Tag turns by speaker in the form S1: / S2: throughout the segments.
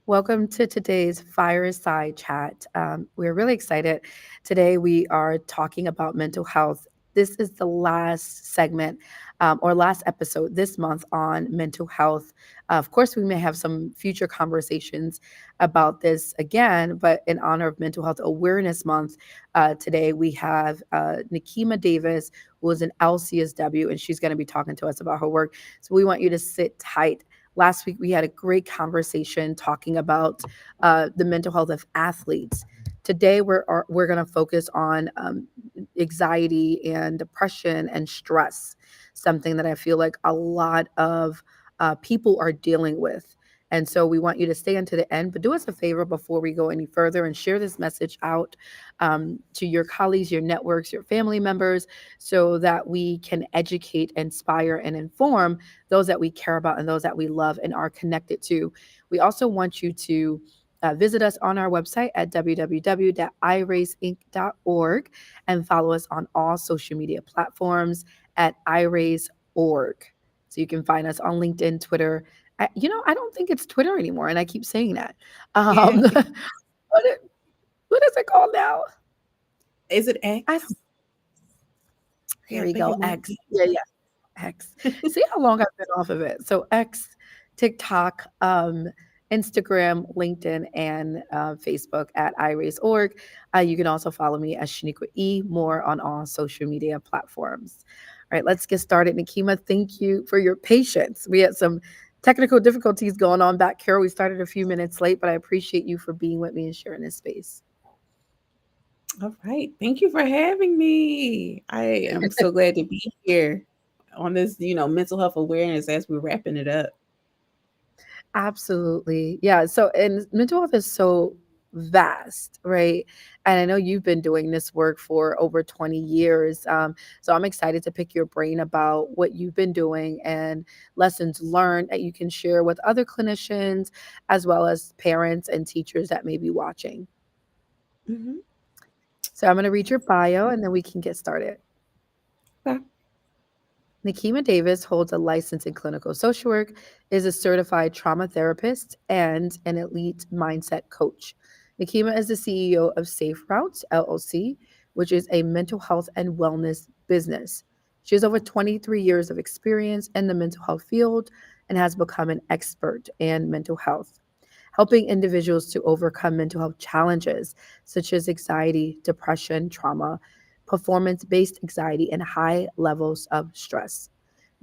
S1: Welcome to today's Fireside chat. We're really excited. Today, we are talking about mental health. This is the last segment or last episode this month on mental health. Of course, we may have some future conversations about this again, but in honor of Mental Health Awareness Month, today we have Nikkimah Davis, who is an LCSW, and she's going to be talking to us about her work. So we want you to sit tight. Last week, we had a great conversation talking about the mental health of athletes. Today, we're going to focus on anxiety and depression and stress, something that I feel like a lot of people are dealing with. And so we want you to stay until the end, but do us a favor before we go any further and share this message out to your colleagues, your networks, your family members, so that we can educate, inspire, and inform those that we care about and those that we love and are connected to. We also want you to visit us on our website at www.iraisinc.org and follow us on all social media platforms at iraisorg. So you can find us on LinkedIn, Twitter. I don't think it's Twitter anymore, and I keep saying that.
S2: Yeah.
S1: What is it called now?
S2: Is it
S1: I
S2: X?
S1: don't.
S2: Yeah,
S1: There
S2: I
S1: you
S2: think
S1: go.
S2: it might
S1: X.
S2: be.
S1: Yeah. X. See how long I've been off of it. So X, TikTok, Instagram, LinkedIn, and Facebook at iRace.org. You can also follow me as Shanequa E. More on all social media platforms. All right, let's get started. Nikkimah, thank you for your patience. We had some technical difficulties going on back here. We started a few minutes late, but I appreciate you for being with me and sharing this space.
S2: All right. Thank you for having me. I am so glad to be here on this, mental health awareness as we're wrapping it up.
S1: Absolutely. Yeah. So, and mental health is so vast, right? And I know you've been doing this work for over 20 years. So I'm excited to pick your brain about what you've been doing and lessons learned that you can share with other clinicians, as well as parents and teachers that may be watching.
S2: Hmm.
S1: So I'm going to read your bio and then we can get started.
S2: Okay.
S1: Nikkimah Davis holds a license in clinical social work, is a certified trauma therapist, and an elite mindset coach. Nikkimah is the CEO of Safe Routes LLC, which is a mental health and wellness business. She has over 23 years of experience in the mental health field and has become an expert in mental health, helping individuals to overcome mental health challenges such as anxiety, depression, trauma, performance based anxiety, and high levels of stress.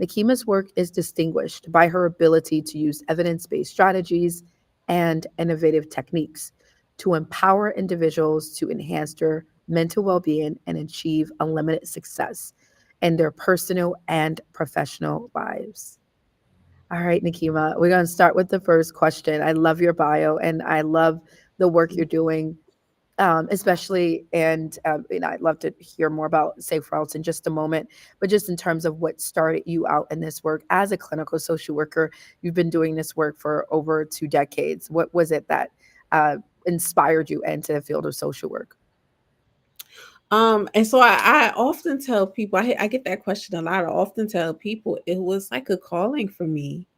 S1: Nikkimah's work is distinguished by her ability to use evidence based strategies and innovative techniques to empower individuals to enhance their mental well being and achieve unlimited success in their personal and professional lives. All right, Nikkimah, we're going to start with the first question. I love your bio and I love the work you're doing, especially, and I'd love to hear more about Safe Routes in just a moment. But just in terms of what started you out in this work as a clinical social worker, you've been doing this work for over 2 decades. What was it that uh, inspired you into the field of social work?
S2: And so I often tell people, I get that question a lot. I often tell people it was like a calling for me.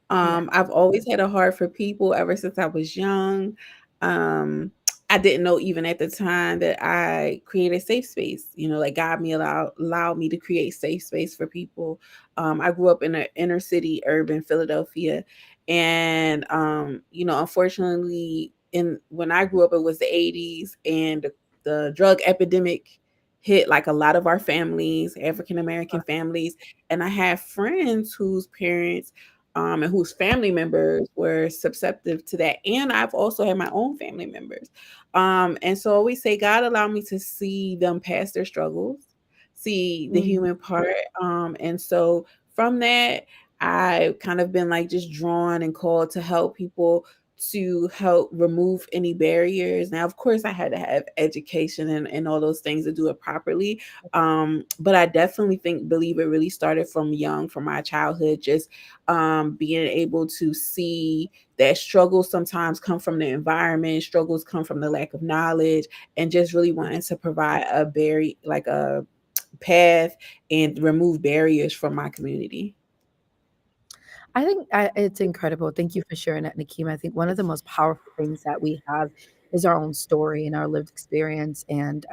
S1: Yeah.
S2: I've always had a heart for people ever since I was young. Um, I didn't know even at the time that I created safe space. Like God me allowed me to create safe space for people. I grew up in an inner city, urban Philadelphia, and unfortunately, in when I grew up, it was the '80s, and the drug epidemic hit like a lot of our families, African American families, and I have friends whose parents and whose family members were susceptible to that. And I've also had my own family members. And so we say God allowed me to see them past their struggles, see the
S1: Mm.
S2: human part. And so from that, I've kind of been like just drawn and called to help people, to help remove any barriers. Now, of course, I had to have education and all those things to do it properly. But I definitely believe it really started from young, from my childhood, just being able to see that struggles sometimes come from the environment, struggles come from the lack of knowledge, and just really wanting to provide like a path and remove barriers from my community.
S1: It's incredible. Thank you for sharing that, Nikima. I think one of the most powerful things that we have is our own story and our lived experience. And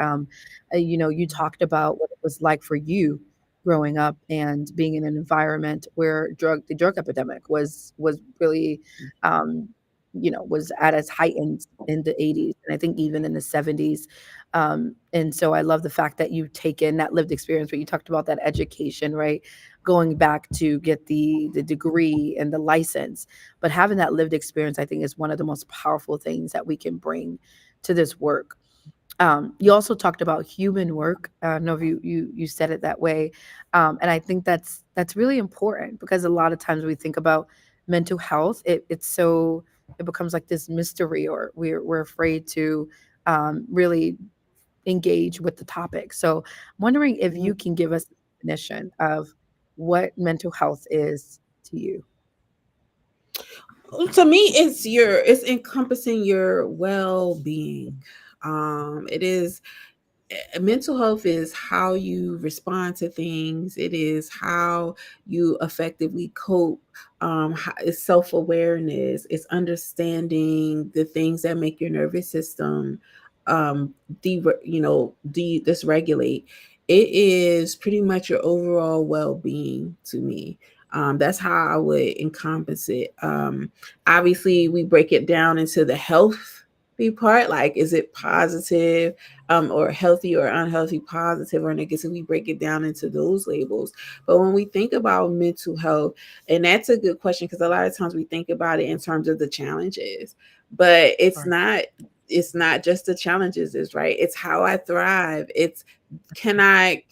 S1: you talked about what it was like for you growing up and being in an environment where the drug epidemic was really, um, was at its heightened in the 80s, and I think even in the 70s. And so I love the fact that you've taken that lived experience where you talked about that education, right? Going back to get the degree and the license, but having that lived experience, I think, is one of the most powerful things that we can bring to this work. You also talked about human work. I don't know if you said it that way, and I think that's really important because a lot of times we think about mental health, it becomes like this mystery, or we're afraid to really engage with the topic. So I'm wondering if you can give us a definition of what mental health is to you.
S2: To me, it's encompassing your well-being. It is mental health is how you respond to things. It is how you effectively cope. It's self-awareness. It's understanding the things that make your nervous system dysregulate. It is pretty much your overall well-being to me. That's how I would encompass it. Obviously, we break it down into the health part, like, is it positive, or healthy or unhealthy, positive or negative? We break it down into those labels. But when we think about mental health, and that's a good question, because a lot of times we think about it in terms of the challenges, but
S1: Right.
S2: it's not just the challenges, is right. It's how I thrive. It's can I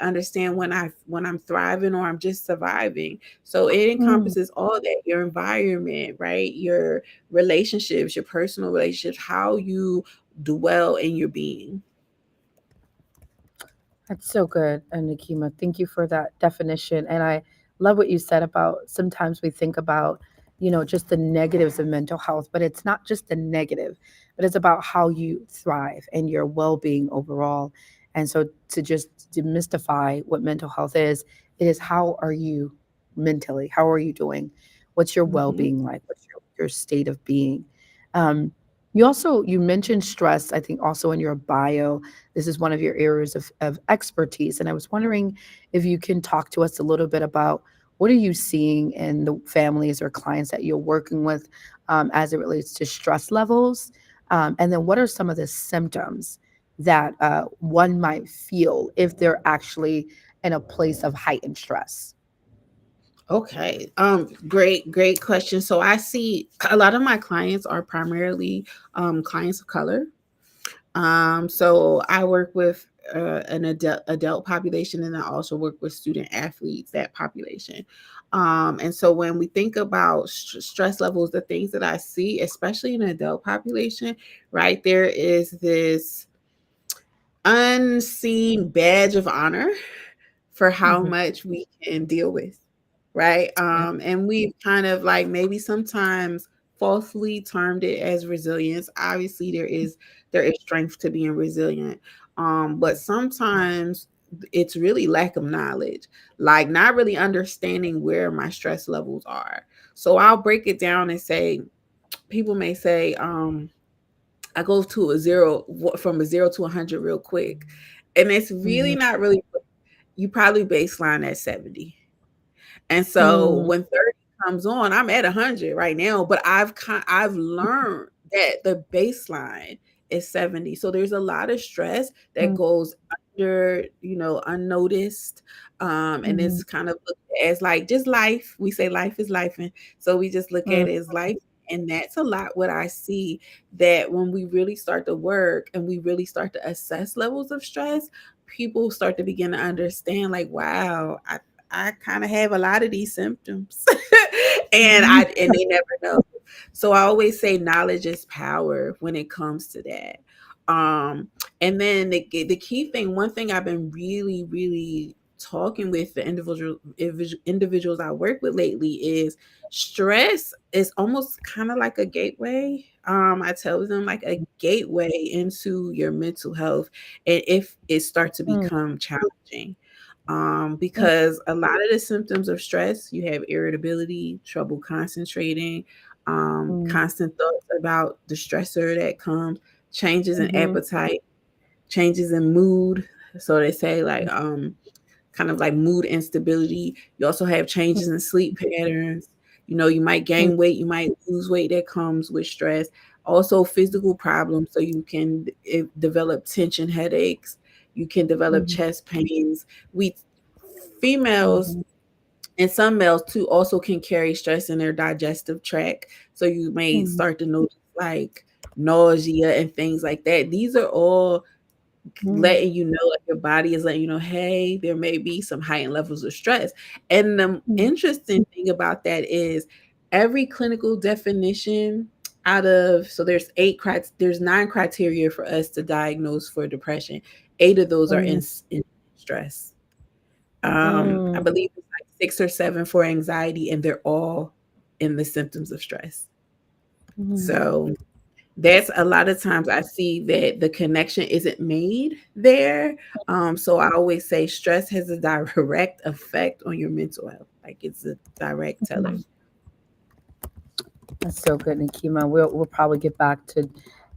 S2: understand when I'm thriving or I'm just surviving. So it
S1: Mm,
S2: encompasses all that, your environment, right? Your relationships, your personal relationships, how you dwell in your being.
S1: that's so good, Nikima. Thank you for that definition. And I love what you said about sometimes we think about, just the negatives of mental health, but it's not just the negative, but it's about how you thrive and your well-being overall. And so to just demystify what mental health is, it is how are you mentally? How are you doing? What's your
S2: Mhm.
S1: well-being like? What's your state of being? Um, you mentioned stress, I think also in your bio. This is one of your areas of expertise. And I was wondering if you can talk to us a little bit about what are you seeing in the families or clients that you're working with, as it relates to stress levels? And then what are some of the symptoms that one might feel if they're actually in a place of heightened stress?
S2: Okay. Great question. So I see a lot of my clients are primarily clients of color. So I work with an adult population, and I also work with student athletes, that population. And so when we think about stress levels, the things that I see, especially in the adult population, right, there is this unseen badge of honor for how
S1: Mhm.
S2: much we can deal with, right?
S1: Yeah.
S2: And we've kind of, like, maybe sometimes falsely termed it as resilience. Obviously, there is strength to being resilient, but sometimes it's really lack of knowledge, like not really understanding where my stress levels are. So I'll break it down and say, people may say, I go to a zero, from a 0 to 100 real quick, and it's really
S1: Mhm.
S2: not really. You probably baseline at 70. And so
S1: Mm,
S2: when 30 comes on, I'm at 100 right now, but I've learned that the baseline is 70. So there's a lot of stress that
S1: mm,
S2: goes under, unnoticed. And
S1: mhm,
S2: it's kind of looked as like just life. We say life is life. And so we just look
S1: mm,
S2: at it as life. And that's a lot what I see, that when we really start to work and we really start to assess levels of stress, people start to begin to understand, like, wow, I kind of have a lot of these symptoms.
S1: mhm,
S2: And they never know. So I always say knowledge is power when it comes to that. Um and then the key thing, one thing I've been really really talking with the individuals I work with lately is stress is almost kind of like a gateway. I tell them, like, a gateway into your mental health, and if it starts to
S1: mm,
S2: become challenging.
S1: Mm,
S2: because a lot of the symptoms of stress, you have irritability, trouble concentrating,
S1: mm,
S2: constant thoughts about the stressor that comes, changes in
S1: mhm,
S2: appetite, changes in mood. So they say like kind of like mood instability. You also have changes in sleep patterns. You know, you might
S1: mm,
S2: gain weight, you might lose weight that comes with stress. Also, physical problems. So you can develop tension headaches. You can develop
S1: mhm,
S2: chest pains. We females
S1: mhm,
S2: and some males too also can carry stress in their digestive tract. So you may
S1: mhm,
S2: start to notice like nausea and things like that. These are all
S1: mm,
S2: letting you know, like your body is letting you know, hey, there may be some heightened levels of stress. And the
S1: mm,
S2: interesting thing about that is every clinical definition out of so there's 9 criteria for us to diagnose for depression. 8 of those are
S1: mm,
S2: in stress. I
S1: mm,
S2: believe it's like 6 or 7 for anxiety, and they're all in the symptoms of stress.
S1: mm.
S2: So that's a lot of times I see that the connection isn't made there. So I always say stress has a direct effect on your mental health. Like it's a direct teller.
S1: That's so good, Nikima. We'll probably get back to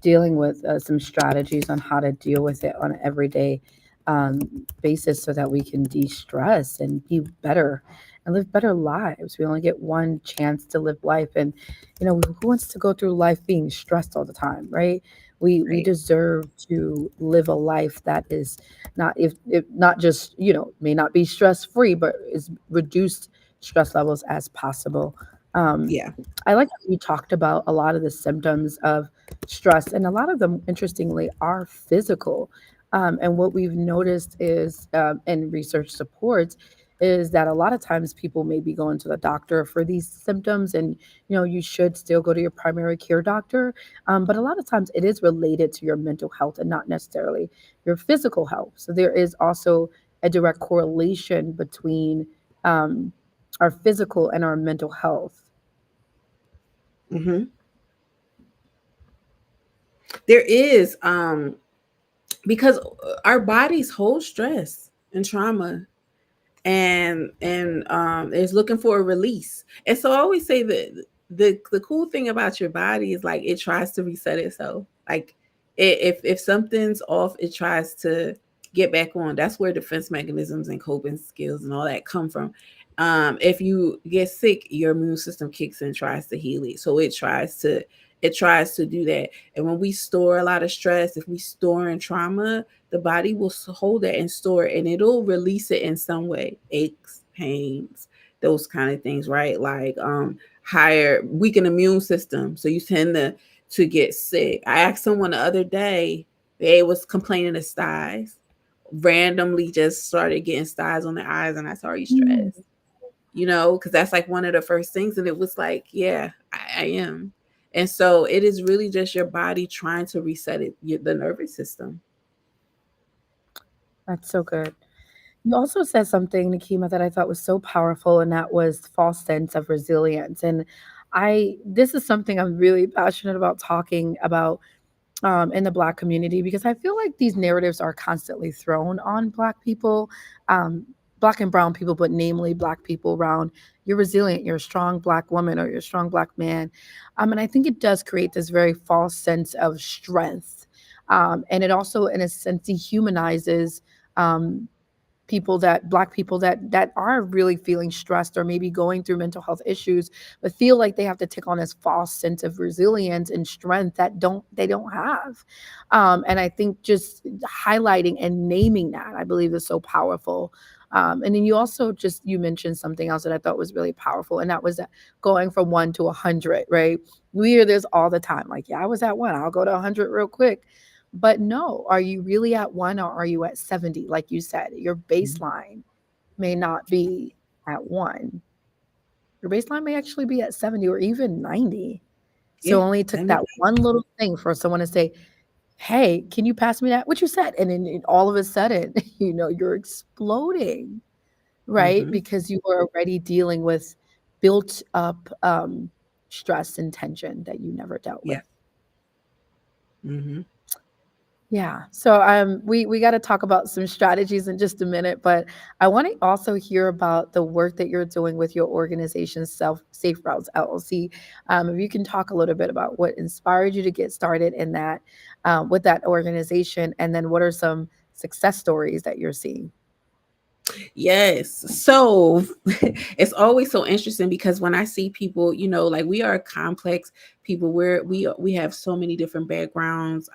S1: dealing with some strategies on how to deal with it on an everyday um, basis, so that we can de-stress and be better and live better lives. We only get one chance to live life, and who wants to go through life being stressed all the time, right? We
S2: Right.
S1: deserve to live a life that is not, if not just, may not be stress free, but is reduced stress levels as possible. Um,
S2: Yeah.
S1: I like how you talked about a lot of the symptoms of stress, and a lot of them, interestingly, are physical. And what we've noticed is, and research supports, is that a lot of times people may be going to the doctor for these symptoms, and you should still go to your primary care doctor. But a lot of times it is related to your mental health and not necessarily your physical health. So there is also a direct correlation between um, our physical and our mental health.
S2: Hmm. There is because our bodies hold stress and trauma and is looking for a release. And so I always say that the cool thing about your body is like it tries to reset itself. Like if something's off, it tries to get back on. That's where defense mechanisms and coping skills and all that come from. If you get sick, your immune system kicks in, tries to heal it. So it tries to do that. And when we store a lot of stress, if we store in trauma, the body will hold that and store it and it'll release it in some way, aches, pains, those kind of things, right? Like higher weakened immune system, so you tend to get sick. I asked someone the other day, they was complaining of styes, randomly just started getting styes on their eyes, and I saw, are you
S1: Mm.
S2: stressed? Because that's like one of the first things, and it was like, yeah, I am. And so it is really just your body trying to reset the nervous system.
S1: That's so good. You also said something, Nikima, that I thought was so powerful, and that was false sense of resilience. And this is something I'm really passionate about talking about in the Black community, because I feel like these narratives are constantly thrown on Black people, um, Black and Brown people, but namely Black people, around you're resilient, you're a strong Black woman, or you're a strong Black man. And I think it does create this very false sense of strength. And it also, in a sense, dehumanizes um, people, that Black people that are really feeling stressed or maybe going through mental health issues, but feel like they have to take on this false sense of resilience and strength that they don't have. And I think just highlighting and naming that, I believe, is so powerful. And then you mentioned something else that I thought was really powerful, and that was that going from 1 to 100, right? We hear this all the time, like, yeah, I was at 1, I'll go to 100 real quick. But no, are you really at 1, or are you at 70? Like you said, your baseline may not be at 1. Your baseline may actually be at 70 or even 90. So
S2: Yeah,
S1: it only took
S2: that
S1: that
S2: makes
S1: one little thing for someone to say, "Hey, can you pass me that?" What you said, and then all of a sudden, you're exploding, right?
S2: hmm
S1: Because you were already dealing with built up stress and tension that you never dealt with.
S2: yeah. hmm
S1: Yeah. So we got to talk about some strategies in just a minute, but I want to also hear about the work that you're doing with your organization, Self Safe Routes LLC. If you can talk a little bit about what inspired you to get started in that with that organization, and then what are some success stories that you're seeing?
S2: Yes. So it's always so interesting because when I see people, like we are complex people where we have so many different backgrounds,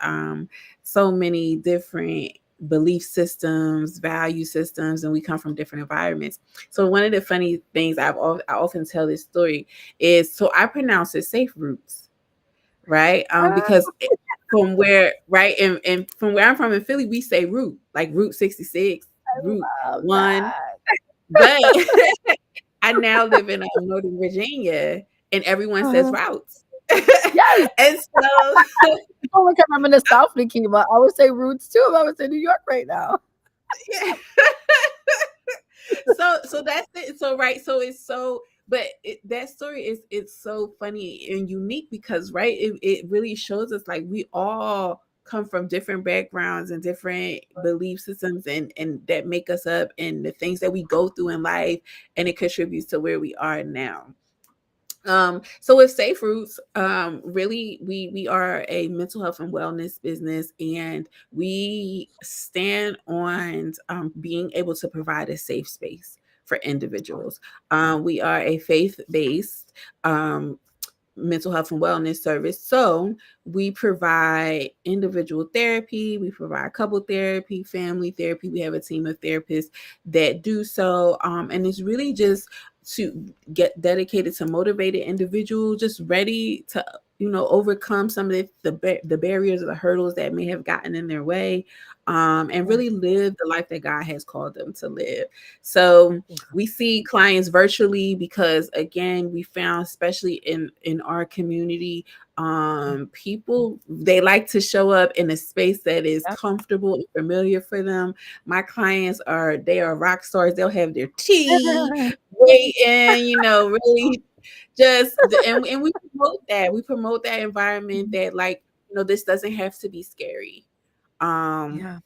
S2: so many different belief systems, value systems, and we come from different environments. So one of the funny things I often tell this story is, so I pronounce it safe roots, right?
S1: Ah,
S2: Because from where, right, and from where I'm from in Philly, we say route, like Route 66, Route
S1: love
S2: 1.
S1: that.
S2: But I now live in Northern Virginia, and everyone says
S1: Uh-huh.
S2: routes.
S1: Yes.
S2: And so
S1: I feel like I'm in the South, Nikima. I would say roots too if I was in New York right now.
S2: yeah. So that's it. So right, so it's so, but that story is, it's so funny and unique because, right, it really shows us like we all come from different backgrounds and different belief systems, and that make us up, and the things that we go through in life, and it contributes to where we are now. So with Safe Roots, really we are a mental health and wellness business, and we stand on being able to provide a safe space for individuals. We are a faith-based mental health and wellness service. So we provide individual therapy, we provide couple therapy, family therapy. We have a team of therapists that do so. And it's really just to get dedicated to motivated individuals, just ready to, overcome some of the barriers or the hurdles that may have gotten in their way, and
S1: Yeah.
S2: really live the life that God has called them to live. So we see clients virtually because, again, we found, especially in our community, people, they like to show up in a space that is
S1: Yeah.
S2: comfortable and familiar for them. My clients are, they are rock stars. They'll have their tea waiting, really just, and we promote that environment that, like, this doesn't have to be scary. um
S1: Yeah.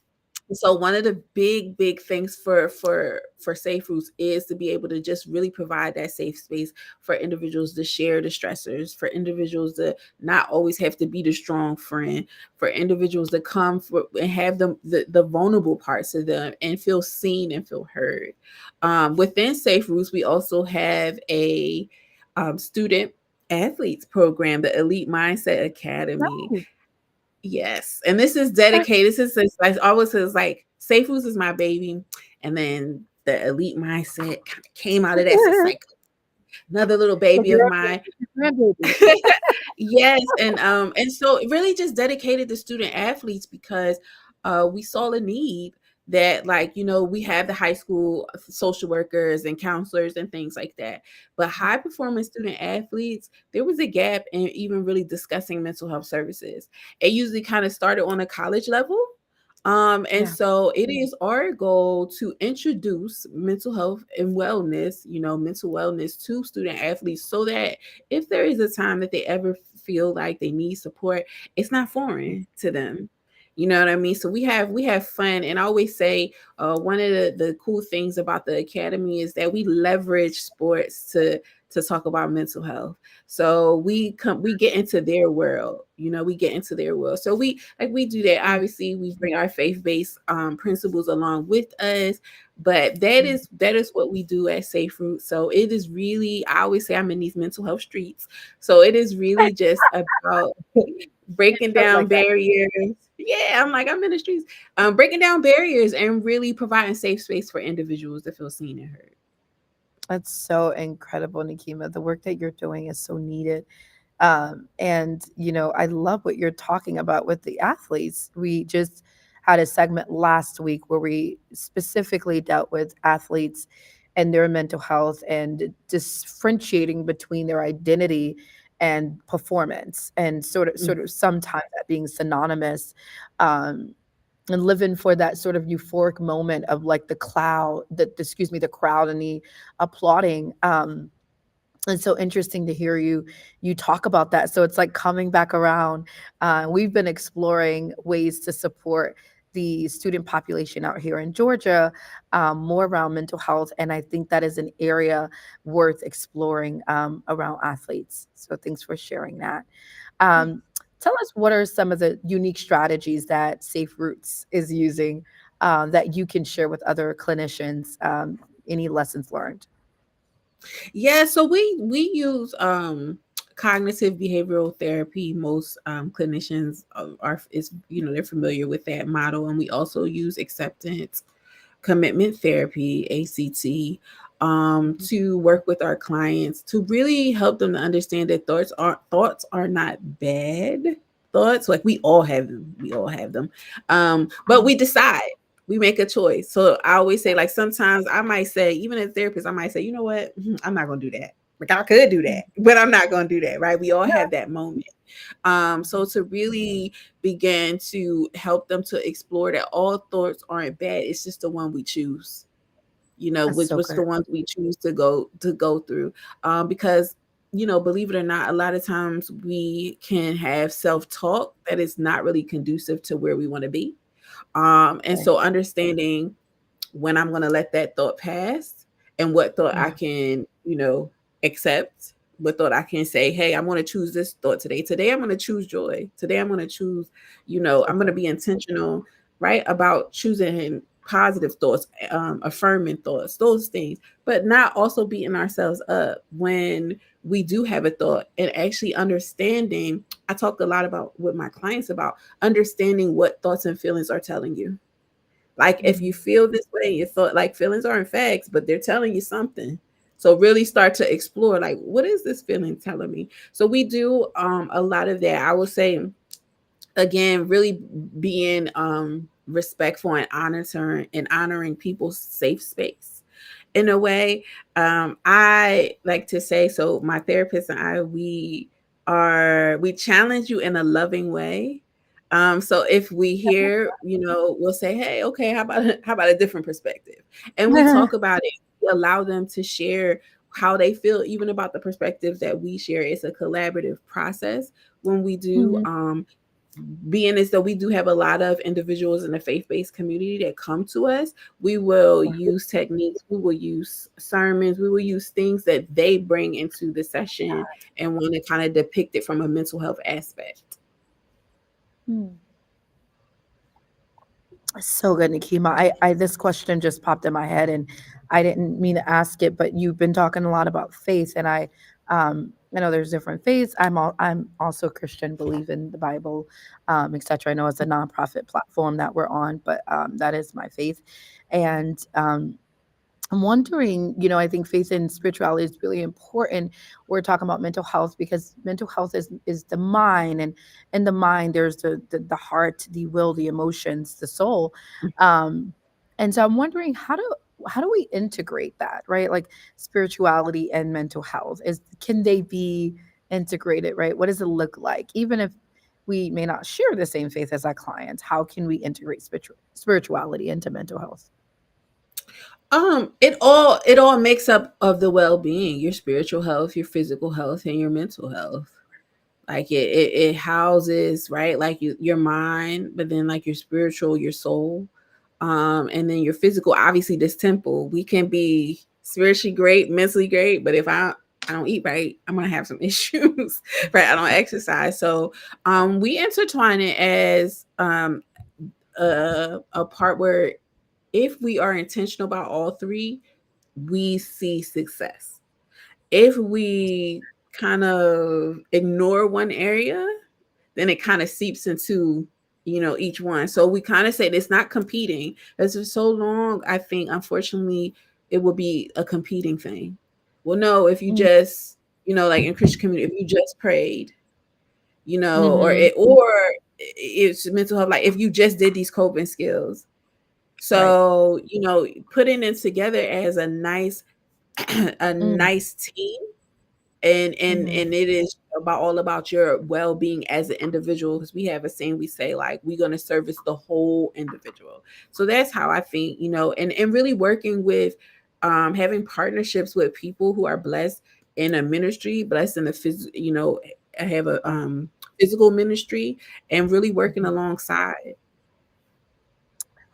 S2: so one of the big things for Safe Roots is to be able to just really provide that safe space for individuals to share the stressors, for individuals to not always have to be the strong friend, for individuals to come for and have the vulnerable parts of them and feel seen and feel heard. Within Safe Roots, we also have a student athletes program, the Elite Mindset Academy.
S1: Nice.
S2: Yes, and this is dedicated. This is, I always says, like, Safe Foods is my baby, and then the Elite Mindset kind of came out of that. So it's like another little
S1: The
S2: baby of mine.
S1: grandbaby, the grandbaby.
S2: Yes, and so it really just dedicated to student athletes because we saw a need that, like, we have the high school social workers and counselors and things like that, but high performance student athletes, there was a gap in even really discussing mental health services. It usually kind of started on a college level. And
S1: Yeah.
S2: so it is our goal to introduce mental health and wellness, mental wellness to student athletes, so that if there is a time that they ever feel like they need support, it's not foreign to them. You know what I mean? So we have fun, and I always say, one of the cool things about the academy is that we leverage sports to talk about mental health. So we get into their world, we get into their world. So we do that.
S1: Mm,
S2: Obviously, we bring our faith-based principles along with us, but that
S1: mm.
S2: is what we do at Safe Root. So it is really, I always say I'm in these mental health streets. So it is really just about
S1: It
S2: breaking
S1: feels
S2: down
S1: like that.
S2: barriers. Yeah, I'm like, I'm in the streets. Breaking down barriers and really providing safe space for individuals to feel seen and heard.
S1: That's so incredible, Nikima. The work that you're doing is so needed. And I love what you're talking about with the athletes. We just had a segment last week where we specifically dealt with athletes and their mental health and differentiating between their identity and performance, and sort of sometimes that being synonymous. um, and living for that sort of euphoric moment of like the crowd and the applauding. It's so interesting to hear you talk about that. So it's like coming back around. We've been exploring ways to support the student population out here in Georgia, more around mental health, and I think that is an area worth exploring around athletes. So thanks for sharing that. Um, Tell us, what are some of the unique strategies that Safe Roots is using, that you can share with other clinicians? Any lessons learned?
S2: Yeah, so we use cognitive behavioral therapy. Most clinicians are is they're familiar with that model, and we also use acceptance commitment therapy, ACT, to work with our clients to really help them to understand that thoughts are not bad thoughts. Like we all have them, but
S1: Mhm.
S2: we decide. We make a choice. So I always say, like, sometimes I might say, even as a therapist, I might say, you know what, I'm not gonna do that. Like I could do that, but I'm not gonna do that, right? We all have that moment. So to really begin to help them to explore that all thoughts aren't bad. It's just the one we choose,
S1: That's
S2: which
S1: so
S2: was
S1: good.
S2: the ones we choose to go through. Because believe it or not, a lot of times we can have self-talk that is not really conducive to where we want to be. And
S1: Right.
S2: so understanding when I'm going to let that thought pass and what thought I
S1: Yeah.
S2: can, accept, what thought I can say, hey, I'm going to choose this thought today. Today, I'm going to choose joy. Today, I'm going to choose,
S1: So
S2: I'm going to
S1: good.
S2: be intentional, right, about choosing positive thoughts, affirming thoughts, those things, but not also beating ourselves up when we do have a thought and actually understanding. I talk a lot about with my clients about understanding what thoughts and feelings are telling you. Like if you
S1: Mhm.
S2: feel this way, you thought like feelings aren't facts, but they're telling you something. So really start to explore like what is this feeling telling me? So we do a lot of that. I would say again, really being respectful and honoring people's safe space in a way. I like to say, so my therapist and I, we challenge you in a loving way. So if we hear, we'll say, hey, okay, how about a different perspective? And we talk about it. We allow them to share how they feel, even about the perspectives that we share. It's a collaborative process when we do.
S1: Mhm.
S2: Being as though we do have a lot of individuals in the faith-based community that come to us, we will
S1: Yeah.
S2: use techniques, we will use sermons, we will use things that they bring into the session and want to kind of depict it from a mental health aspect.
S1: Mm. So good, Nikima. I this question just popped in my head, and I didn't mean to ask it, but you've been talking a lot about faith, and I know there's different faiths. I'm also Christian, believe in the Bible, etc. I know it's a nonprofit platform that we're on, but that is my faith, and I'm wondering, I think faith and spirituality is really important. We're talking about mental health because mental health is the mind, and in the mind there's the heart, the will, the emotions, the soul. Um, and so I'm wondering, how do we integrate that, right? Like spirituality and mental health, can they be integrated, right? What does it look like? Even if we may not share the same faith as our clients, how can we integrate spirituality into mental health?
S2: It all makes up of the well-being, your spiritual health, your physical health, and your mental health. Like it houses, right, like your mind, but then like your spiritual, your soul, and then your physical. Obviously this temple, we can be spiritually great, mentally great, but if I don't eat right, I'm gonna have some issues. Right, I don't exercise. So we intertwine it as a part where if we are intentional about all three, we see success. If we kind of ignore one area, then it kind of seeps into each one. So we kind of say it's not competing. As for so long, I think unfortunately it will be a competing thing. Well, no, if you
S1: Mm.
S2: just like in Christian community, if you just prayed, or
S1: Mhm.
S2: it's mental health, like if you just did these coping skills.
S1: Right.
S2: So putting it together as a nice a
S1: Mm.
S2: nice team, and
S1: Mhm.
S2: it is all about your well-being as an individual, because we have a saying, we say like we're going to service the whole individual. So that's how I think, and really working with having partnerships with people who are blessed in a ministry, blessed in a I have a physical ministry, and really working
S1: Mhm.
S2: alongside.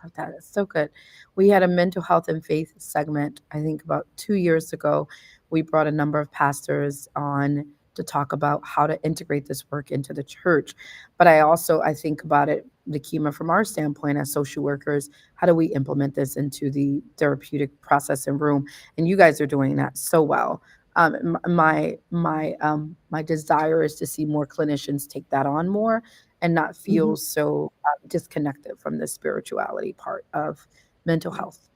S1: Love that. It's so good. We had a mental health and faith segment, I think about 2 years ago. We brought a number of pastors on to talk about how to integrate this work into the church. But I think about it, Nikkimah, from our standpoint as social workers, how do we implement this into the therapeutic process and room? And you guys are doing that so well. My desire is to see more clinicians take that on more and not
S2: Hmm.
S1: feel so disconnected from the spirituality part of mental health.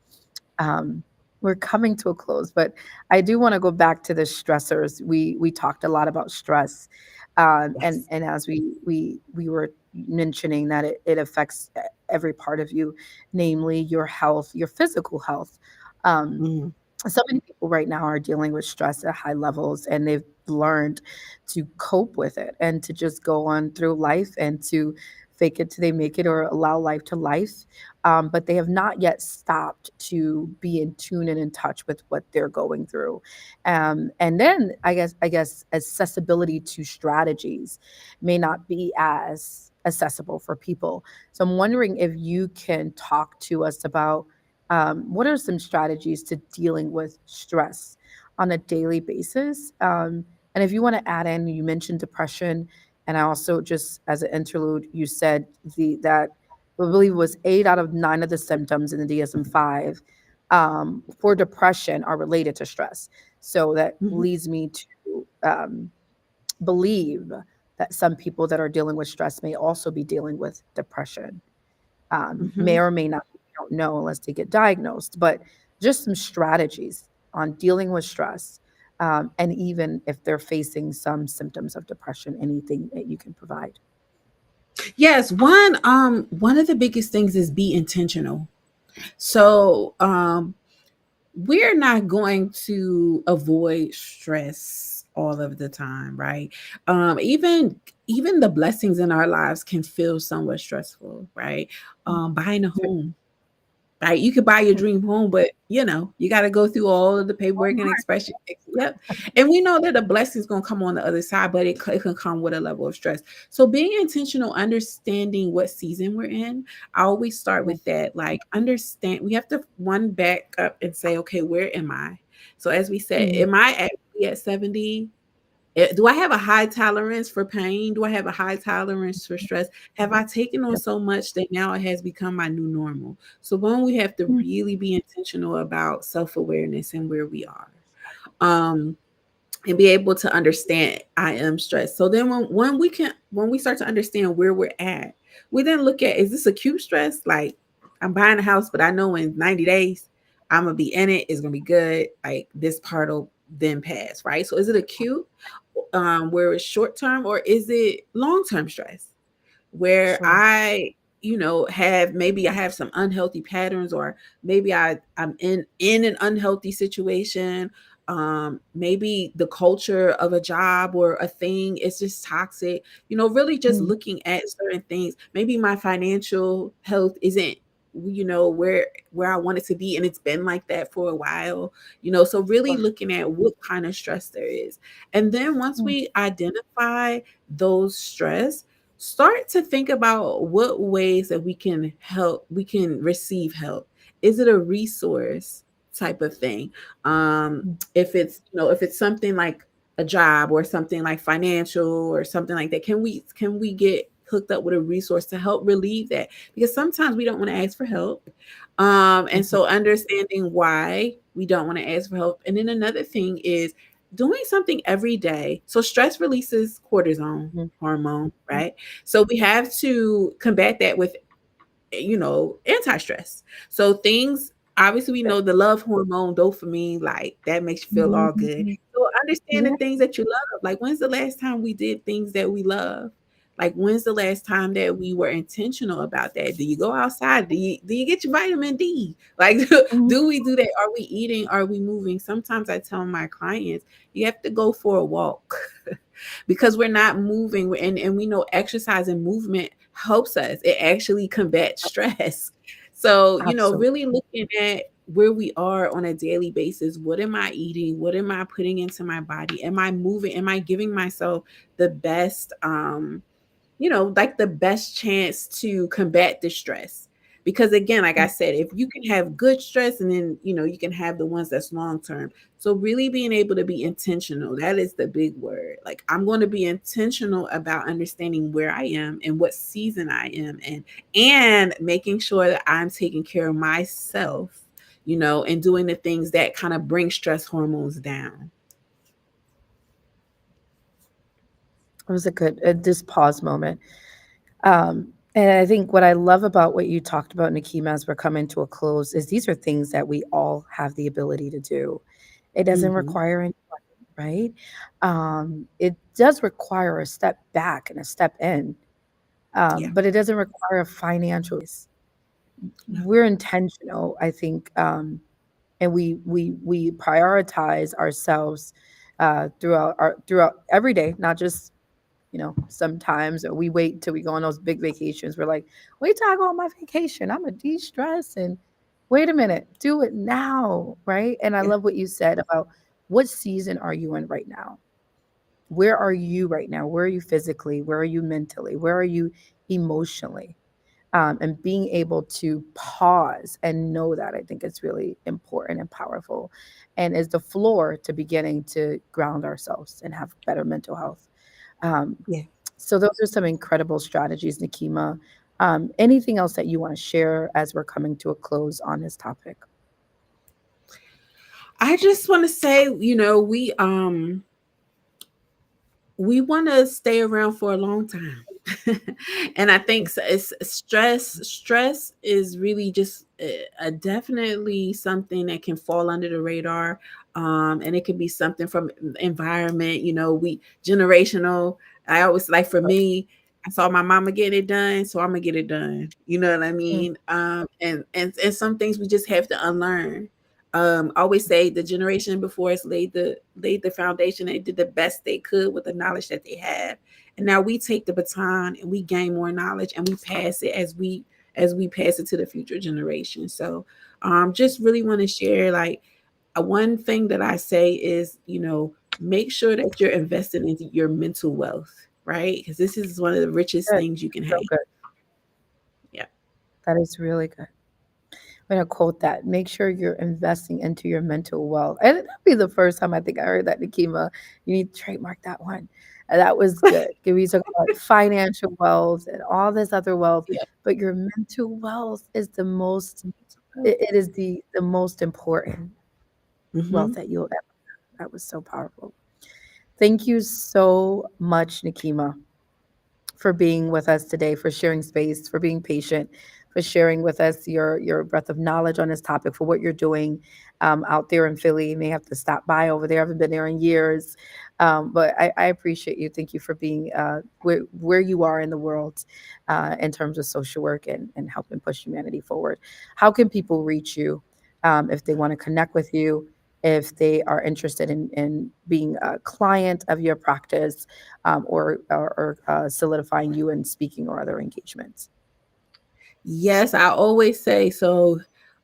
S1: Um, we're coming to a close, but I do want to go back to the stressors. We talked a lot about stress,
S2: Yes.
S1: and as we were mentioning that it affects every part of you, namely your health, your physical health. Um,
S2: Hmm.
S1: so many people right now are dealing with stress at high levels, and they've learned to cope with it and to just go on through life and to fake it till they make it or allow life to life. But they have not yet stopped to be in tune and in touch with what they're going through. And then I guess accessibility to strategies may not be as accessible for people. So I'm wondering if you can talk to us about what are some strategies to dealing with stress on a daily basis? And if you want to add in, you mentioned depression, and I also just as an interlude, you said that I believe it was 8 out of 9 of the symptoms in the DSM-5 for depression are related to stress. So that
S2: Hmm.
S1: leads me to believe that some people that are dealing with stress may also be dealing with depression.
S2: Hmm.
S1: May or may not, we don't know unless they get diagnosed, but just some strategies on dealing with stress. And even if they're facing some symptoms of depression, anything that you can provide.
S2: Yes, one of the biggest things is be intentional. So we're not going to avoid stress all of the time, right? Even the blessings in our lives can feel somewhat stressful, right? Buying a home, right? You could buy your dream home, but you got to go through all of the paperwork and expression. Yep. And we know that the blessing's going to come on the other side, but it can come with a level of stress. So being intentional, understanding what season we're in, I always start with that. Like, understand, we have to one back up and say, okay, where am I? So as we said,
S1: Mhm.
S2: am I at 70? Do I have a high tolerance for pain? Do I have a high tolerance for stress? Have I taken on
S1: Yep.
S2: so much that now it has become my new normal? So, one, we have to
S1: Mhm.
S2: really be intentional about self awareness and where we are. Um, and be able to understand I am stressed. So then when we start to understand where we're at, we then look at, is this acute stress? Like, I'm buying a house, but I know in 90 days I'm gonna be in it, it's gonna be good. Like, this part will then pass, right? So is it acute, where it's short term, or is it long term stress? Where
S1: Sure.
S2: I, have, maybe I have some unhealthy patterns, or maybe I'm in an unhealthy situation. Maybe the culture of a job or a thing is just toxic. Really just
S1: Mhm.
S2: looking at certain things. Maybe my financial health isn't where I want it to be, and it's been like that for a while. So really
S1: Sure.
S2: looking at what kind of stress there is. And then once
S1: Mhm.
S2: we identify those stress, start to think about what ways that we can receive help. Is it a resource type of thing?
S1: Mhm.
S2: If it's something like a job or something like financial or something like that, can we get hooked up with a resource to help relieve that? Because sometimes we don't want to ask for help. And
S1: Mhm.
S2: so understanding why we don't want to ask for help. And then another thing is doing something every day. So stress releases cortisol
S1: Mhm.
S2: hormone, right? So we have to combat that with, anti-stress. So things, obviously we know the love hormone, dopamine, like that makes you feel all good.
S1: Mhm.
S2: So understand the
S1: Yeah.
S2: things that you love. Like, when's the last time we did things that we love? Like, when's the last time that we were intentional about that? Do you go outside? Do you get your vitamin D? Like,
S1: Mhm.
S2: do we do that? Are we eating? Are we moving? Sometimes I tell my clients, you have to go for a walk. Because we're not moving, and we know exercise and movement helps us. It actually combats stress. So,
S1: Absolutely.
S2: really looking at where we are on a daily basis. What am I eating? What am I putting into my body? Am I moving? Am I giving myself the best like the best chance to combat the stress? Because again, like I said, if you can have good stress, and then you can have the ones that's long term. So really being able to be intentional, that is the big word. Like, I'm going to be intentional about understanding where I am and what season I am in, and making sure that I'm taking care of myself, and doing the things that kind of bring stress hormones down.
S1: It was a good just pause moment. And I think what I love about what you talked about, Nikkimah, as we're coming to a close, is these are things that we all have the ability to do. It doesn't
S2: Hmm.
S1: require any money, right? It does require a step back and a step in,
S2: Yeah.
S1: but it doesn't require a financial.
S2: No.
S1: We're intentional, I think, and we prioritize ourselves throughout every day, not just sometimes we wait until we go on those big vacations. We're like, wait till I go on my vacation. I'm a de-stress and wait a minute, do it now, right? And I
S2: Yeah.
S1: love what you said about what season are you in right now? Where are you right now? Where are you physically? Where are you mentally? Where are you emotionally? And being able to pause and know that, I think it's really important and powerful, and is the floor to beginning to ground ourselves and have better mental health. Um,
S2: Yeah.
S1: so those are some incredible strategies, Nikkimah. Anything else that you want to share as we're coming to a close on this topic?
S2: I just want to say, we want to stay around for a long time. And I think it's stress is really just a definitely something that can fall under the radar. And it could be something from environment, we generational. I always, like, for me, I saw my mama getting it done, so I'm gonna get it done, you know what I
S1: Mm,
S2: mean? And some things we just have to unlearn. I always say the generation before us laid the foundation. They did the best they could with the knowledge that they had, and now we take the baton and we gain more knowledge, and we pass it as we pass it to the future generation. So, just really want to share, like, one thing that I say is, make sure that you're investing into your mental wealth, right? Because this is one of the richest
S1: good.
S2: things you can have.
S1: So good.
S2: Yeah.
S1: That is really good. I'm gonna quote that. Make sure you're investing into your mental wealth. And that'd be the first time I think I heard that, Nikima. You need to trademark that one. And that was good. We talk about financial wealth and all this other wealth,
S2: Yeah.
S1: but your mental wealth is the most. It is the most important wealth
S2: Hmm.
S1: that you'll ever. That was so powerful. Thank you so much, Nikima, for being with us today, for sharing space, for being patient, for sharing with us your breadth of knowledge on this topic, for what you're doing out there in Philly. You may have to stop by over there. I haven't been there in years, but I appreciate you. Thank you for being where you are in the world in terms of social work and helping push humanity forward. How can people reach you if they want to connect with you? If they are interested in being a client of your practice, or solidifying you in speaking or other engagements.
S2: Yes, I always say so.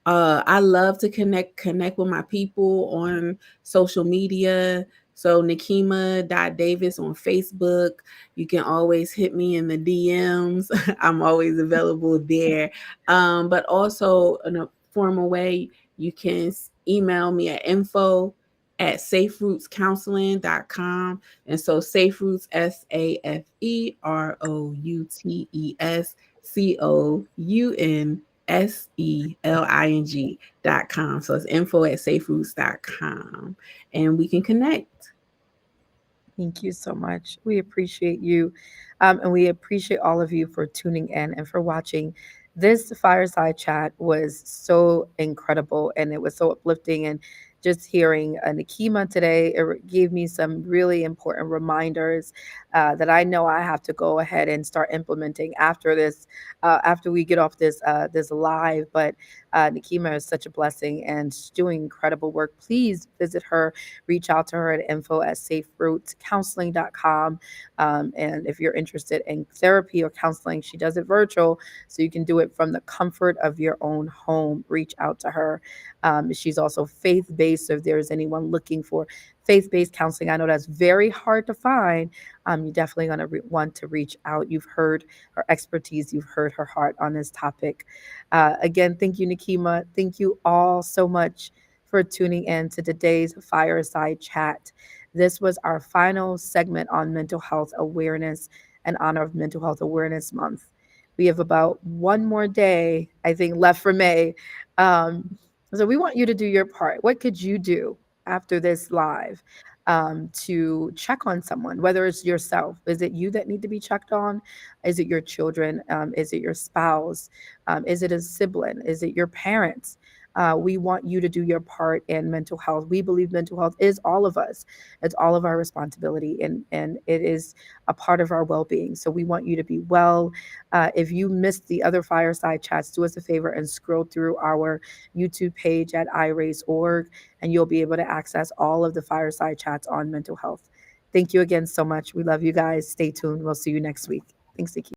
S2: I love to connect with my people on social media. So Nikkimah.Davis on Facebook. You can always hit me in the DMs. I'm always available there. But also in a formal way, you can email me at info@saferootscounseling.com. And so Safe Roots, SAFEROUTSCOUNSELING.com. So it's info@saferoots.com. And we can connect.
S1: Thank you so much. We appreciate you. And we appreciate all of you for tuning in and for watching. This fireside chat was so incredible and it was so uplifting. And just hearing Nikkimah today, gave me some really important reminders that I know I have to go ahead and start implementing after this, after we get off this live. But Nikkimah is such a blessing and she's doing incredible work. Please visit her, reach out to her at info@saferootcounseling.com. And if you're interested in therapy or counseling, she does it virtual, so you can do it from the comfort of your own home. Reach out to her. She's also faith based. So if there's anyone looking for faith based counseling, I know that's very hard to find. You're definitely going to want to reach out. You've heard her expertise, you've heard her heart on this topic. Again, thank you, Nikkimah. Thank you all so much for tuning in to today's Fireside Chat. This was our final segment on mental health awareness in honor of Mental Health Awareness Month. We have about one more day, I think, left for May. Um, so we want you to do your part. What could you do after this live to check on someone, whether it's yourself? Is it you that need to be checked on? Is it your children? Is it your spouse? Is it a sibling? Is it your parents? We want you to do your part in mental health. We believe mental health is all of us. It's all of our responsibility, and it is a part of our well-being. So we want you to be well. If you missed the other fireside chats, do us a favor and scroll through our YouTube page at iRaise.org, and you'll be able to access all of the fireside chats on mental health. Thank you again so much. We love you guys. Stay tuned. We'll see you next week. Thanks, Nikki.